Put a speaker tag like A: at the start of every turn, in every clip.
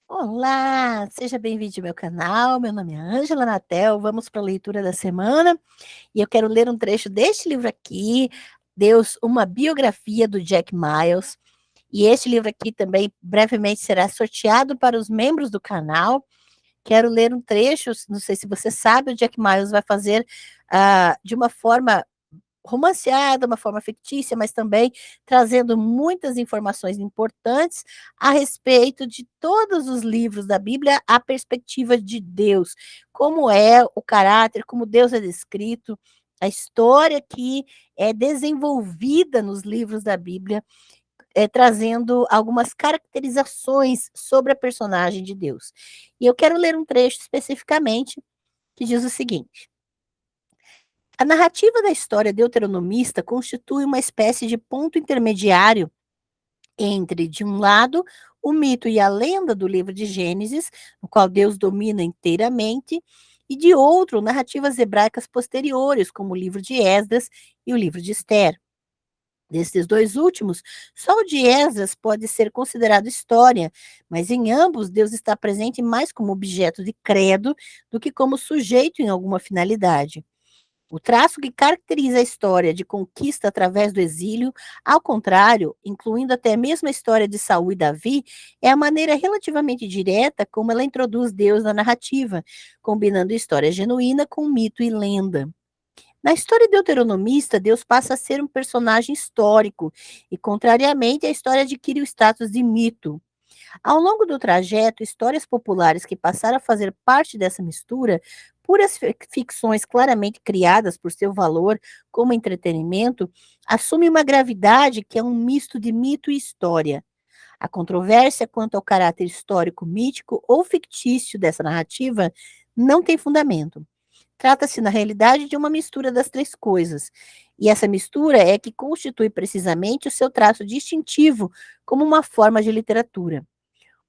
A: Olá, seja bem-vindo ao meu canal. Meu nome é Ângela Natel. Vamos para a leitura da semana e eu quero ler um trecho deste livro aqui, Deus, uma biografia do Jack Miles. E este livro aqui também brevemente será sorteado para os membros do canal. Quero ler um trecho, não sei se você sabe, o Jack Miles vai fazer de uma forma romanceada, uma forma fictícia, mas também trazendo muitas informações importantes a respeito de todos os livros da Bíblia, a perspectiva de Deus, como é o caráter, como Deus é descrito, a história que é desenvolvida nos livros da Bíblia, trazendo algumas caracterizações sobre a personagem de Deus. E eu quero ler um trecho especificamente que diz o seguinte: a narrativa da história deuteronomista constitui uma espécie de ponto intermediário entre, de um lado, o mito e a lenda do livro de Gênesis, no qual Deus domina inteiramente, e de outro, narrativas hebraicas posteriores, como o livro de Esdras e o livro de Esther. Desses dois últimos, só o de Esdras pode ser considerado história, mas em ambos Deus está presente mais como objeto de credo do que como sujeito em alguma finalidade. O traço que caracteriza a história de conquista através do exílio, ao contrário, incluindo até mesmo a história de Saul e Davi, é a maneira relativamente direta como ela introduz Deus na narrativa, combinando história genuína com mito e lenda. Na história deuteronomista, Deus passa a ser um personagem histórico e, contrariamente, a história adquire o status de mito. Ao longo do trajeto, histórias populares que passaram a fazer parte dessa mistura, puras ficções claramente criadas por seu valor como entretenimento, assumem uma gravidade que é um misto de mito e história. A controvérsia quanto ao caráter histórico, mítico ou fictício dessa narrativa não tem fundamento. Trata-se, na realidade, de uma mistura das três coisas. E essa mistura é que constitui precisamente o seu traço distintivo como uma forma de literatura.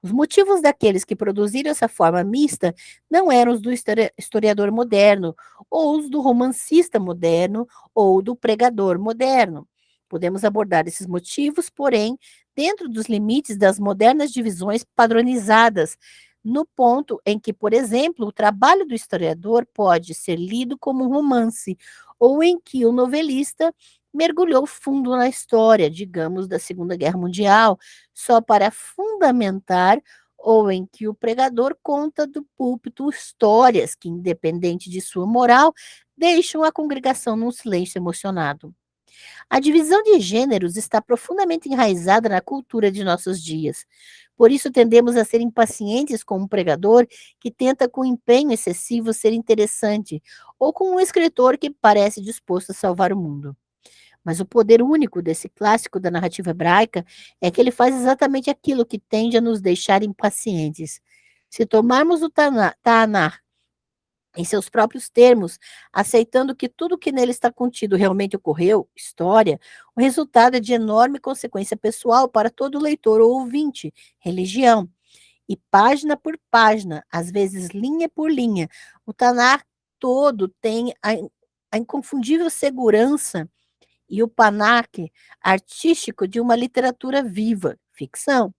A: Os motivos daqueles que produziram essa forma mista não eram os do historiador moderno, ou os do romancista moderno, ou do pregador moderno. Podemos abordar esses motivos, porém, dentro dos limites das modernas divisões padronizadas, no ponto em que, por exemplo, o trabalho do historiador pode ser lido como um romance, ou em que o novelista mergulhou fundo na história, digamos, da Segunda Guerra Mundial, só para fundamentar, ou em que o pregador conta do púlpito histórias que, independente de sua moral, deixam a congregação num silêncio emocionado. A divisão de gêneros está profundamente enraizada na cultura de nossos dias. Por isso, tendemos a ser impacientes com um pregador que tenta, com empenho excessivo, ser interessante, ou com um escritor que parece disposto a salvar o mundo. Mas o poder único desse clássico da narrativa hebraica é que ele faz exatamente aquilo que tende a nos deixar impacientes. Se tomarmos o Tanakh em seus próprios termos, aceitando que tudo que nele está contido realmente ocorreu, história, o resultado é de enorme consequência pessoal para todo leitor ou ouvinte, religião. E página por página, às vezes linha por linha, o Tanakh todo tem a inconfundível segurança e o panaque artístico de uma literatura viva, ficção.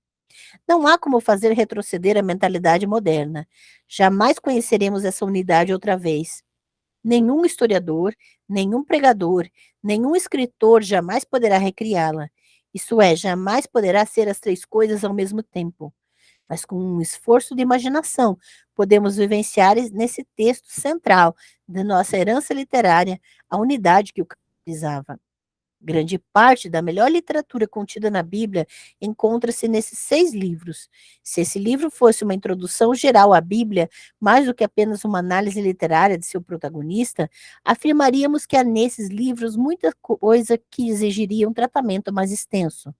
A: Não há como fazer retroceder a mentalidade moderna. Jamais conheceremos essa unidade outra vez. Nenhum historiador, nenhum pregador, nenhum escritor jamais poderá recriá-la. Isso é, jamais poderá ser as três coisas ao mesmo tempo. Mas com um esforço de imaginação, podemos vivenciar nesse texto central da nossa herança literária a unidade que o caracterizava. Grande parte da melhor literatura contida na Bíblia encontra-se nesses 6 livros. Se esse livro fosse uma introdução geral à Bíblia, mais do que apenas uma análise literária de seu protagonista, afirmaríamos que há nesses livros muita coisa que exigiria um tratamento mais extenso.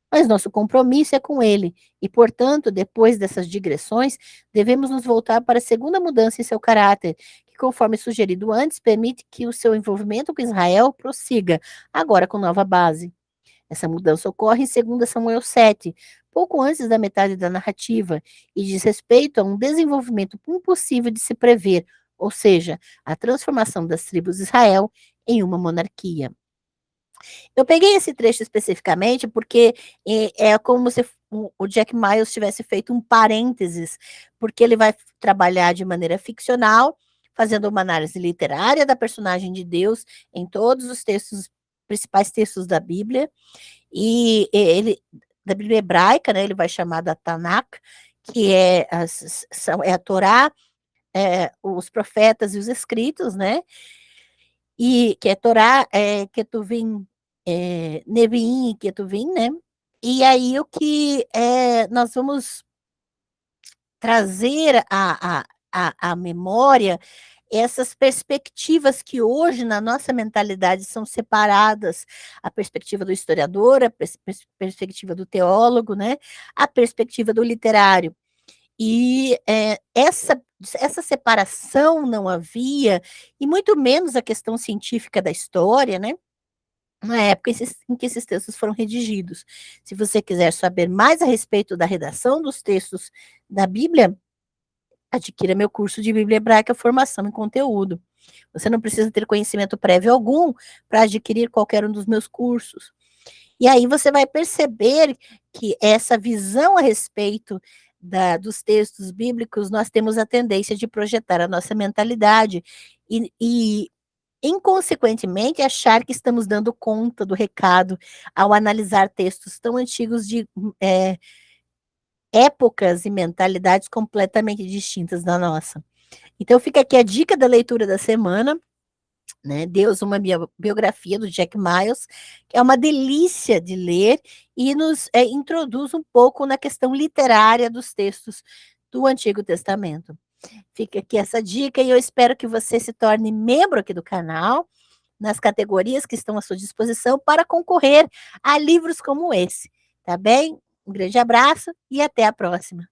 A: Mas nosso compromisso é com ele, e, portanto, depois dessas digressões, devemos nos voltar para a segunda mudança em seu caráter, que, conforme sugerido antes, permite que o seu envolvimento com Israel prossiga, agora com nova base. Essa mudança ocorre em 2 Samuel 7, pouco antes da metade da narrativa, e diz respeito a um desenvolvimento impossível de se prever, ou seja, a transformação das tribos de Israel em uma monarquia. Eu peguei esse trecho especificamente porque é como o Jack Miles tivesse feito um parênteses, porque ele vai trabalhar de maneira ficcional, fazendo uma análise literária da personagem de Deus em todos os textos, principais textos da Bíblia, e ele, da Bíblia hebraica, né, ele vai chamar da Tanakh, que é a Torá, os profetas e os escritos, né, e que é Torá, Ketuvim, Neviim e Ketuvim, né, e aí o que nós vamos trazer à memória essas perspectivas que hoje na nossa mentalidade são separadas, a perspectiva do historiador, a perspectiva do teólogo, né, a perspectiva do literário. E essa separação não havia, e muito menos a questão científica da história, né, na época em que esses textos foram redigidos. Se você quiser saber mais a respeito da redação dos textos da Bíblia, adquira meu curso de Bíblia Hebraica, Formação em Conteúdo. Você não precisa ter conhecimento prévio algum para adquirir qualquer um dos meus cursos. E aí você vai perceber que essa visão a respeito dos textos bíblicos, nós temos a tendência de projetar a nossa mentalidade e inconsequentemente, achar que estamos dando conta do recado ao analisar textos tão antigos de épocas e mentalidades completamente distintas da nossa. Então, fica aqui a dica da leitura da semana, né? Deus, uma biografia do Jack Miles, que é uma delícia de ler e nos introduz um pouco na questão literária dos textos do Antigo Testamento. Fica aqui essa dica e eu espero que você se torne membro aqui do canal, nas categorias que estão à sua disposição para concorrer a livros como esse, tá bem? Um grande abraço e até a próxima.